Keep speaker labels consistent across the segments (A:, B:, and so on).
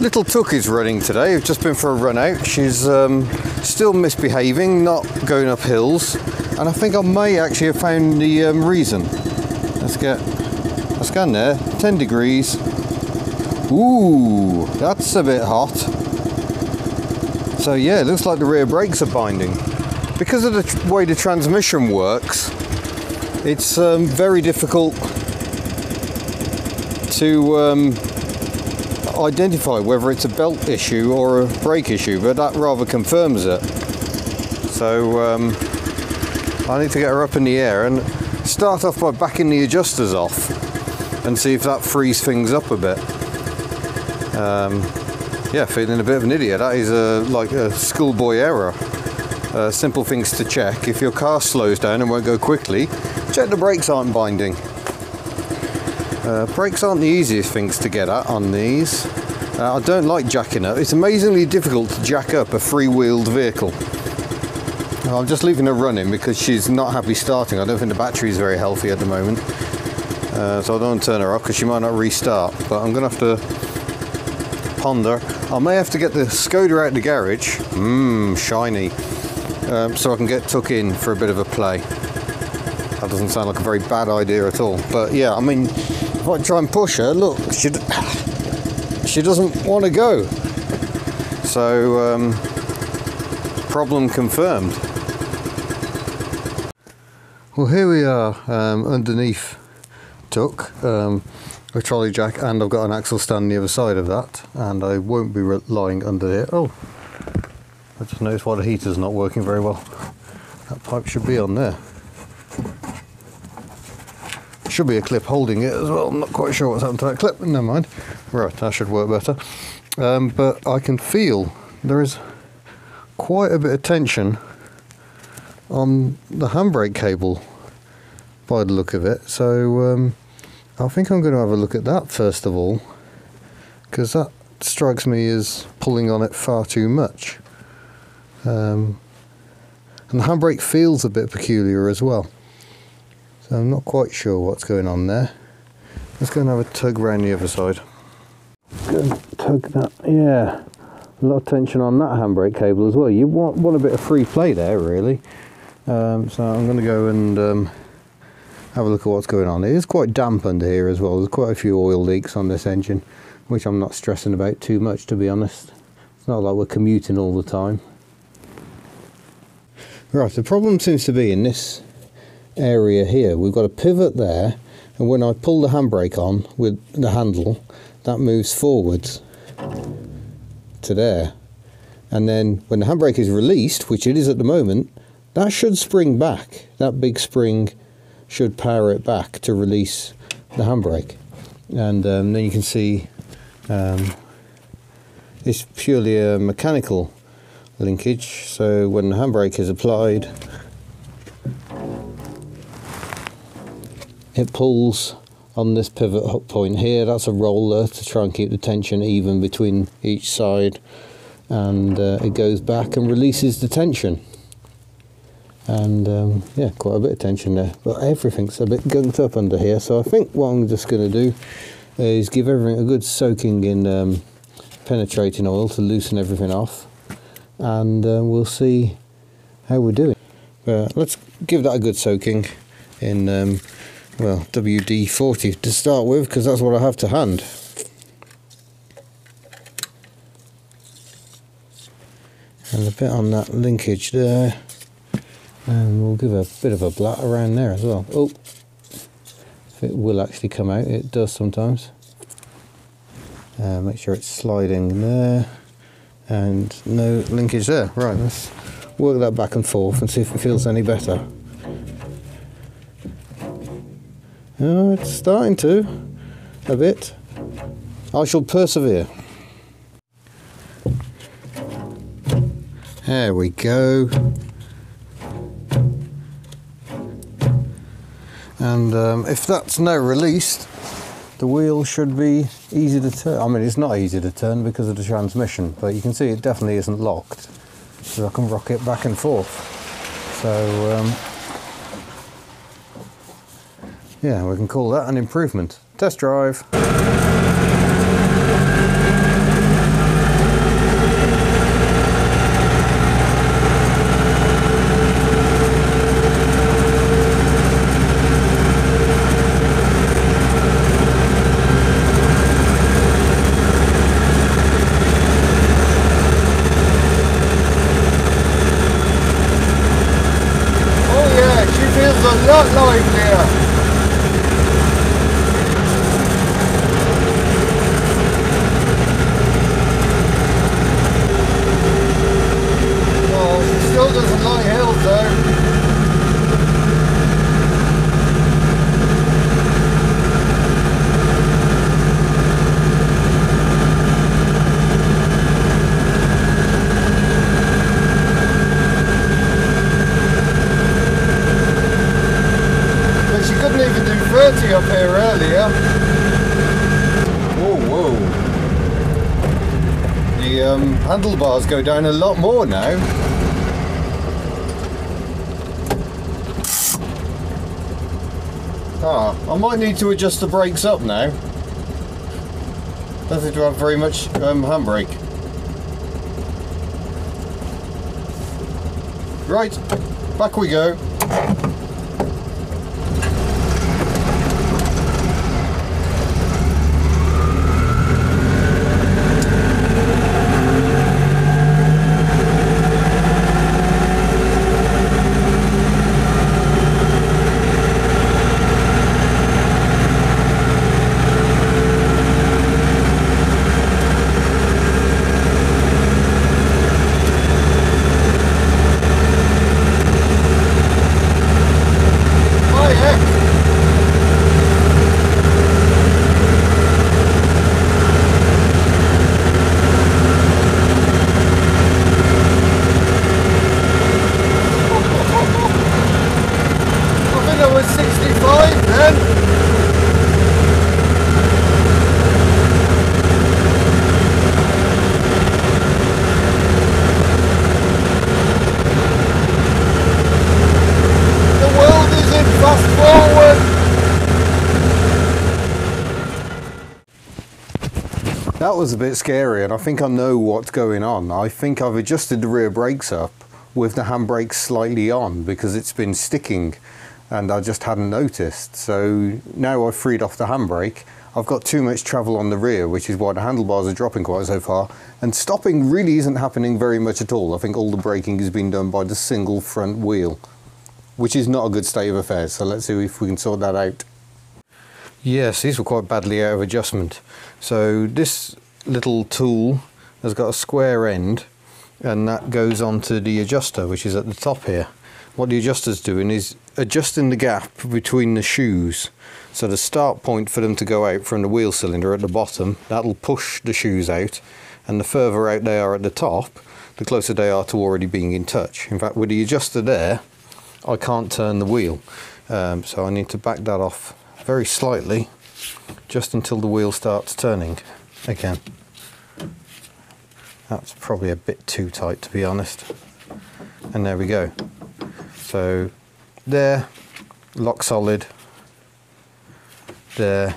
A: Little Tuk is running today. We've just been for a run out. She's still misbehaving, not going up hills, and I think I may actually have found the reason. Let's get a scan there. 10 degrees. Ooh, that's a bit hot. So yeah, it looks like the rear brakes are binding. Because of the way the transmission works, it's very difficult to identify whether it's a belt issue or a brake issue, but that rather confirms it. So I need to get her up in the air and start off by backing the adjusters off and see if that frees things up a bit. Yeah, feeling a bit of an idiot. That is like a schoolboy error. Simple things to check. If your car slows down and won't go quickly, check the brakes aren't binding. Brakes aren't the easiest things to get at on these. I don't like jacking up. It's amazingly difficult to jack up a free-wheeled vehicle. I'm just leaving her running because she's not happy starting. I don't think the battery is very healthy at the moment. So I don't want to turn her off because she might not restart. But I'm going to have to ponder. I may have to get the Skoda out the garage. Shiny. So I can get Tuk in for a bit of a play. That doesn't sound like a very bad idea at all. But yeah, I mean, if I try and push her, look, she doesn't want to go. So, problem confirmed. Well, here we are underneath Tuk, a trolley jack, and I've got an axle stand on the other side of that, and I won't be lying under here. Oh, I just noticed why the heater's not working very well. That pipe should be on there. Should be a clip holding it as well. I'm not quite sure what's happened to that clip. Never mind. Right, that should work better. But I can feel there is quite a bit of tension on the handbrake cable by the look of it. So I think I'm going to have a look at that first of all, because that strikes me as pulling on it far too much. And the handbrake feels a bit peculiar as well. So I'm not quite sure what's going on there. Let's go and have a tug around the other side. Go and tug that, yeah. A lot of tension on that handbrake cable as well. You want a bit of free play there, really. So I'm going to go and have a look at what's going on. It is quite damp under here as well. There's quite a few oil leaks on this engine, which I'm not stressing about too much, to be honest. It's not like we're commuting all the time. Right, the problem seems to be in this area here. We've got a pivot there, and when I pull the handbrake on with the handle, that moves forwards to there, and then when the handbrake is released, which it is at the moment, that should spring back. That big spring should power it back to release the handbrake, and then you can see it's purely a mechanical linkage. So when the handbrake is applied, it pulls on this pivot hook point here. That's a roller to try and keep the tension even between each side, and it goes back and releases the tension. And yeah, quite a bit of tension there, but everything's a bit gunked up under here. So I think what I'm just going to do is give everything a good soaking in penetrating oil to loosen everything off, and we'll see how we're doing. Let's give that a good soaking in well, WD-40 to start with, because that's what I have to hand. And a bit on that linkage there, and we'll give a bit of a blat around there as well. Oh, if it will actually come out, it does sometimes. Make sure it's sliding there, and no linkage there. Right, let's work that back and forth and see if it feels any better. Oh, it's starting to, a bit. I shall persevere. There we go. And if that's now released, the wheel should be easy to turn. I mean, it's not easy to turn because of the transmission, but you can see it definitely isn't locked, so I can rock it back and forth. So yeah, we can call that an improvement. Test drive. handlebars go down a lot more now. I might need to adjust the brakes up now. Don't seem to have very much handbrake. Right, back we go. That was a bit scary, and I think I know what's going on. I think I've adjusted the rear brakes up with the handbrake slightly on because it's been sticking and I just hadn't noticed. So now I've freed off the handbrake. I've got too much travel on the rear, which is why the handlebars are dropping quite so far, and stopping really isn't happening very much at all. I think all the braking has been done by the single front wheel, which is not a good state of affairs. So let's see if we can sort that out. Yes, these were quite badly out of adjustment. So this little tool has got a square end, and that goes onto the adjuster, which is at the top here. What the adjuster's doing is adjusting the gap between the shoes. So the start point for them to go out from the wheel cylinder at the bottom, that'll push the shoes out, and the further out they are at the top, the closer they are to already being in touch. In fact, with the adjuster there, I can't turn the wheel. So I need to back that off very slightly, just until the wheel starts turning again. That's probably a bit too tight, to be honest. And there we go. So there, lock solid. There,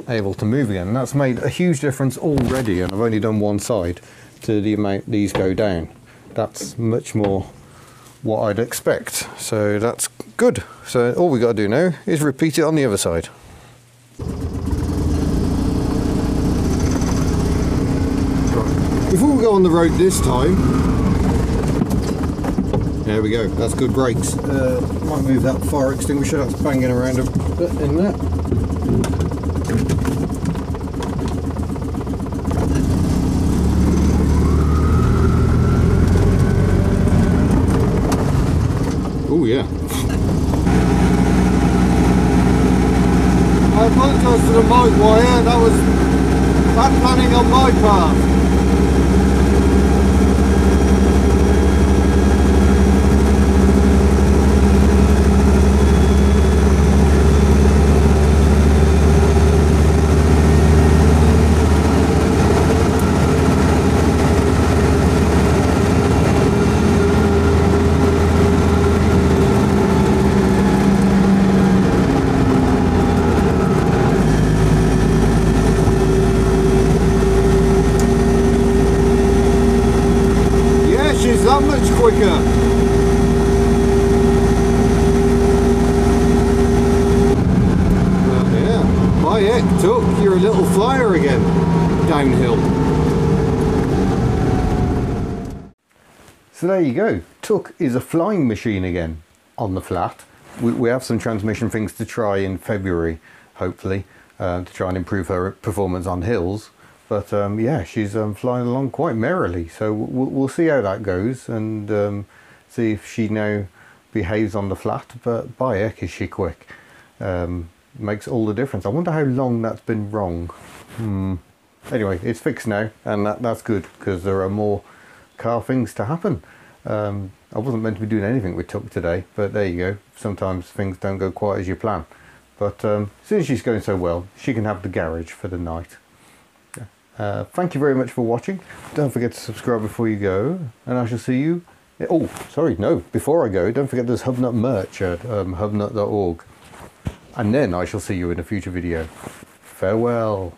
A: able to move again. And that's made a huge difference already, and I've only done one side, to the amount these go down. That's much more what I'd expect, so that's good. So all we got to do now is repeat it on the other side. Before we go on the road this time, there we go, that's good brakes. Might move that fire extinguisher, that's banging around a bit in there. Oh yeah. I apologise for the mic wire, that was bad planning on my part. That much quicker. Yeah, by heck, Tuck, you're a little flyer again, downhill. So there you go, Tuck is a flying machine again on the flat. We have some transmission things to try in February, hopefully, to try and improve her performance on hills. But yeah, she's flying along quite merrily, so we'll see how that goes, and see if she now behaves on the flat. But by heck is she quick. Makes all the difference. I wonder how long that's been wrong. Anyway, it's fixed now, and that's good, because there are more car things to happen. I wasn't meant to be doing anything with Tuck today, but there you go. Sometimes things don't go quite as you plan. But since she's going so well, she can have the garage for the night. Thank you very much for watching. Don't forget to subscribe before you go, and I shall see you. Oh, sorry, no, before I go, don't forget there's HubNut merch at hubnut.org. And then I shall see you in a future video. Farewell.